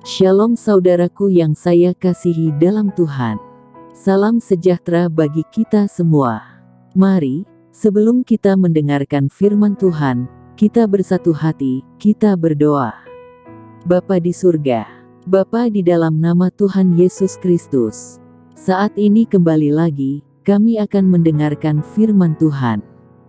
Shalom saudaraku yang saya kasihi dalam Tuhan. Salam sejahtera bagi kita semua. Mari, sebelum kita mendengarkan firman Tuhan, kita bersatu hati, kita berdoa. Bapa di surga, Bapa di dalam nama Tuhan Yesus Kristus, saat ini kembali lagi, kami akan mendengarkan firman Tuhan.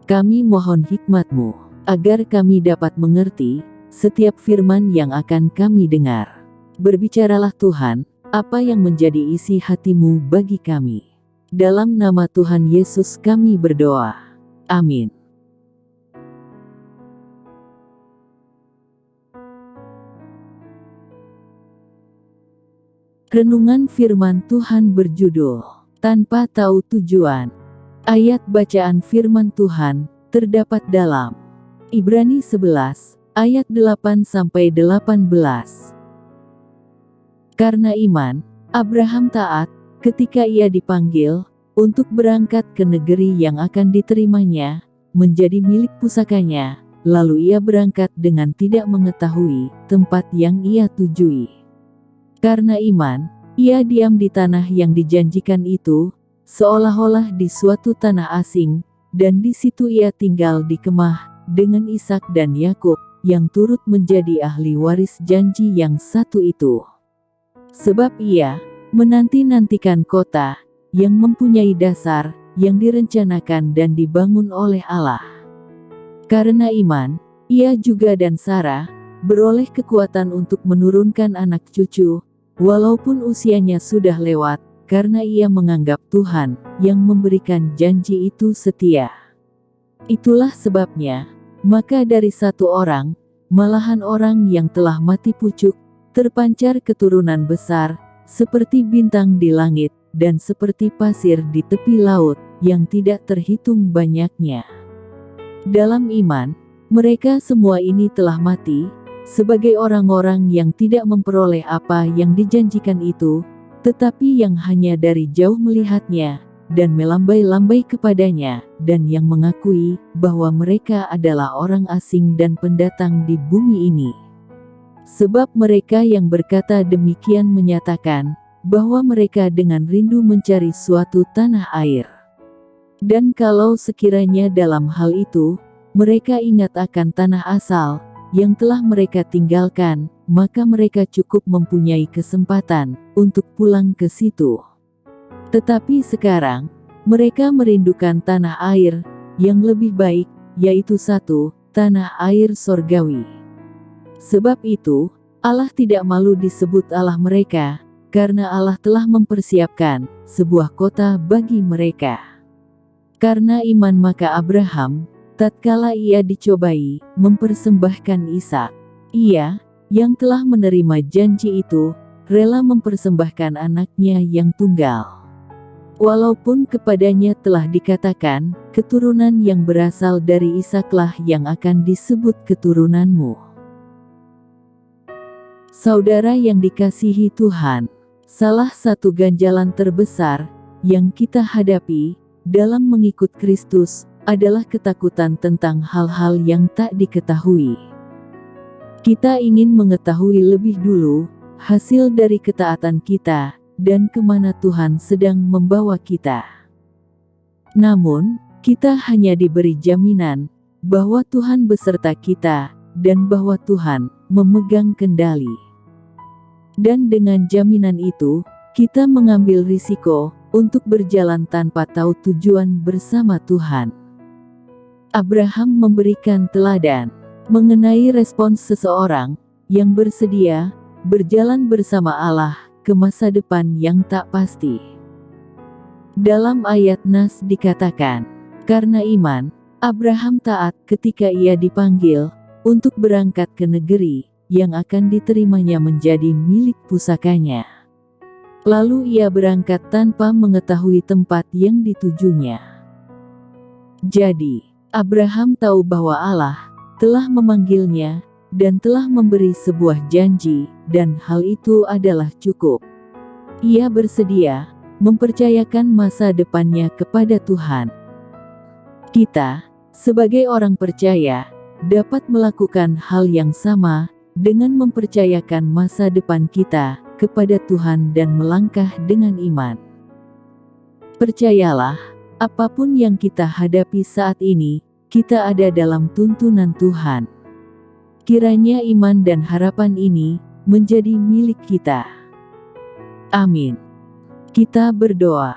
Kami mohon hikmat-Mu, agar kami dapat mengerti setiap firman yang akan kami dengar. Berbicaralah Tuhan, apa yang menjadi isi hati-Mu bagi kami. Dalam nama Tuhan Yesus kami berdoa. Amin. Renungan firman Tuhan berjudul, Tanpa Tahu Tujuan. Ayat bacaan firman Tuhan terdapat dalam Ibrani 11, ayat 8-18. Karena iman, Abraham taat ketika ia dipanggil untuk berangkat ke negeri yang akan diterimanya, menjadi milik pusakanya, lalu ia berangkat dengan tidak mengetahui tempat yang ia tujui. Karena iman, ia diam di tanah yang dijanjikan itu, seolah-olah di suatu tanah asing, dan di situ ia tinggal di kemah dengan Ishak dan Yakub, yang turut menjadi ahli waris janji yang satu itu. Sebab ia menanti-nantikan kota yang mempunyai dasar, yang direncanakan dan dibangun oleh Allah. Karena iman, ia juga dan Sarah beroleh kekuatan untuk menurunkan anak cucu, walaupun usianya sudah lewat, karena ia menganggap Tuhan yang memberikan janji itu setia. Itulah sebabnya, maka dari satu orang, malahan orang yang telah mati pucuk, terpancar keturunan besar, seperti bintang di langit, dan seperti pasir di tepi laut, yang tidak terhitung banyaknya. Dalam iman, mereka semua ini telah mati, sebagai orang-orang yang tidak memperoleh apa yang dijanjikan itu, tetapi yang hanya dari jauh melihatnya, dan melambai-lambai kepadanya, dan yang mengakui bahwa mereka adalah orang asing dan pendatang di bumi ini. Sebab mereka yang berkata demikian menyatakan bahwa mereka dengan rindu mencari suatu tanah air. Dan kalau sekiranya dalam hal itu, mereka ingat akan tanah asal yang telah mereka tinggalkan, maka mereka cukup mempunyai kesempatan untuk pulang ke situ. Tetapi sekarang, mereka merindukan tanah air yang lebih baik, yaitu satu, tanah air sorgawi. Sebab itu, Allah tidak malu disebut Allah mereka, karena Allah telah mempersiapkan sebuah kota bagi mereka. Karena iman maka Abraham, tatkala ia dicobai, mempersembahkan Ishak. Ia, yang telah menerima janji itu, rela mempersembahkan anaknya yang tunggal. Walaupun kepadanya telah dikatakan, keturunan yang berasal dari Ishaklah yang akan disebut keturunanmu. Saudara yang dikasihi Tuhan, salah satu ganjalan terbesar yang kita hadapi dalam mengikut Kristus adalah ketakutan tentang hal-hal yang tak diketahui. Kita ingin mengetahui lebih dulu hasil dari ketaatan kita dan kemana Tuhan sedang membawa kita. Namun, kita hanya diberi jaminan bahwa Tuhan beserta kita dan bahwa Tuhan memegang kendali. Dan dengan jaminan itu, kita mengambil risiko untuk berjalan tanpa tahu tujuan bersama Tuhan. Abraham memberikan teladan mengenai respons seseorang yang bersedia berjalan bersama Allah ke masa depan yang tak pasti. Dalam ayat Nas dikatakan, karena iman, Abraham taat ketika ia dipanggil untuk berangkat ke negeri yang akan diterimanya menjadi milik pusakanya. Lalu ia berangkat tanpa mengetahui tempat yang ditujunya. Jadi, Abraham tahu bahwa Allah telah memanggilnya dan telah memberi sebuah janji, dan hal itu adalah cukup. Ia bersedia mempercayakan masa depannya kepada Tuhan. Kita, sebagai orang percaya, dapat melakukan hal yang sama dengan mempercayakan masa depan kita kepada Tuhan dan melangkah dengan iman. Percayalah, apapun yang kita hadapi saat ini, kita ada dalam tuntunan Tuhan. Kiranya iman dan harapan ini menjadi milik kita. Amin. Kita berdoa.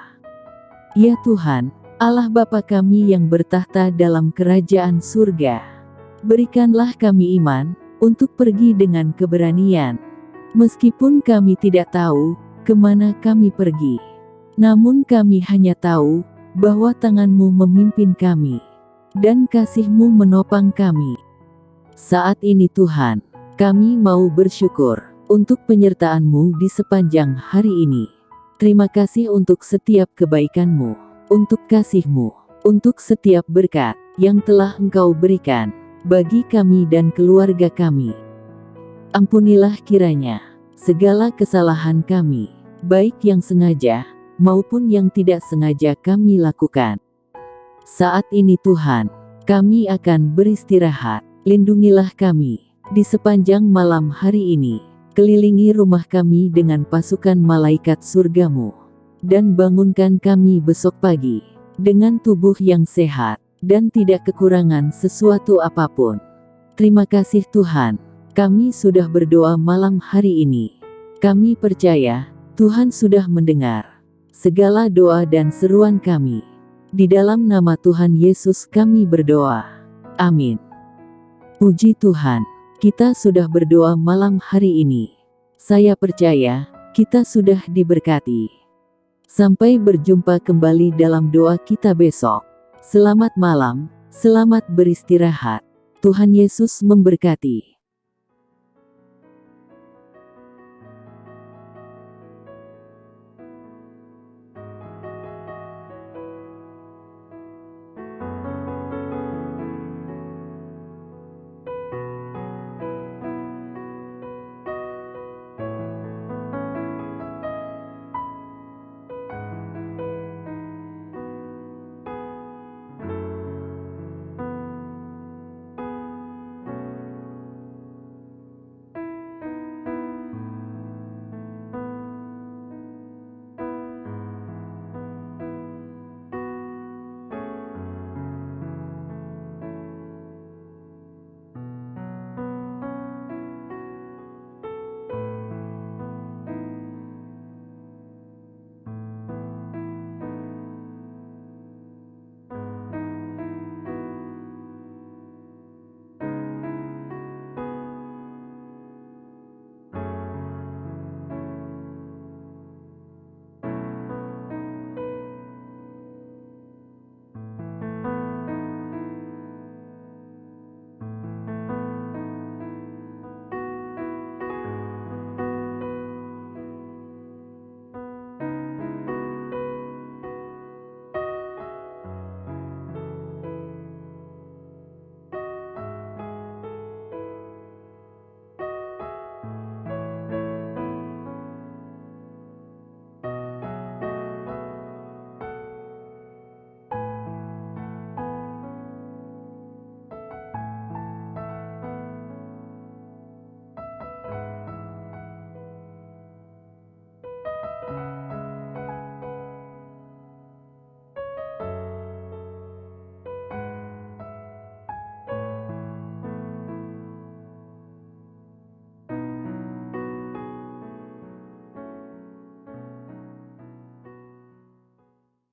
Ya Tuhan, Allah Bapa kami yang bertahta dalam kerajaan surga, berikanlah kami iman untuk pergi dengan keberanian. Meskipun kami tidak tahu kemana kami pergi, namun kami hanya tahu bahwa tangan-Mu memimpin kami, dan kasih-Mu menopang kami. Saat ini Tuhan, kami mau bersyukur untuk penyertaan-Mu di sepanjang hari ini. Terima kasih untuk setiap kebaikan-Mu, untuk kasih-Mu, untuk setiap berkat yang telah Engkau berikan bagi kami dan keluarga kami. Ampunilah kiranya segala kesalahan kami, baik yang sengaja maupun yang tidak sengaja kami lakukan. Saat ini Tuhan, kami akan beristirahat. Lindungilah kami di sepanjang malam hari ini. Kelilingi rumah kami dengan pasukan malaikat surga-Mu, dan bangunkan kami besok pagi dengan tubuh yang sehat dan tidak kekurangan sesuatu apapun. Terima kasih Tuhan, kami sudah berdoa malam hari ini. Kami percaya Tuhan sudah mendengar segala doa dan seruan kami. Di dalam nama Tuhan Yesus kami berdoa. Amin. Puji Tuhan, kita sudah berdoa malam hari ini. Saya percaya kita sudah diberkati. Sampai berjumpa kembali dalam doa kita besok. Selamat malam, selamat beristirahat. Tuhan Yesus memberkati.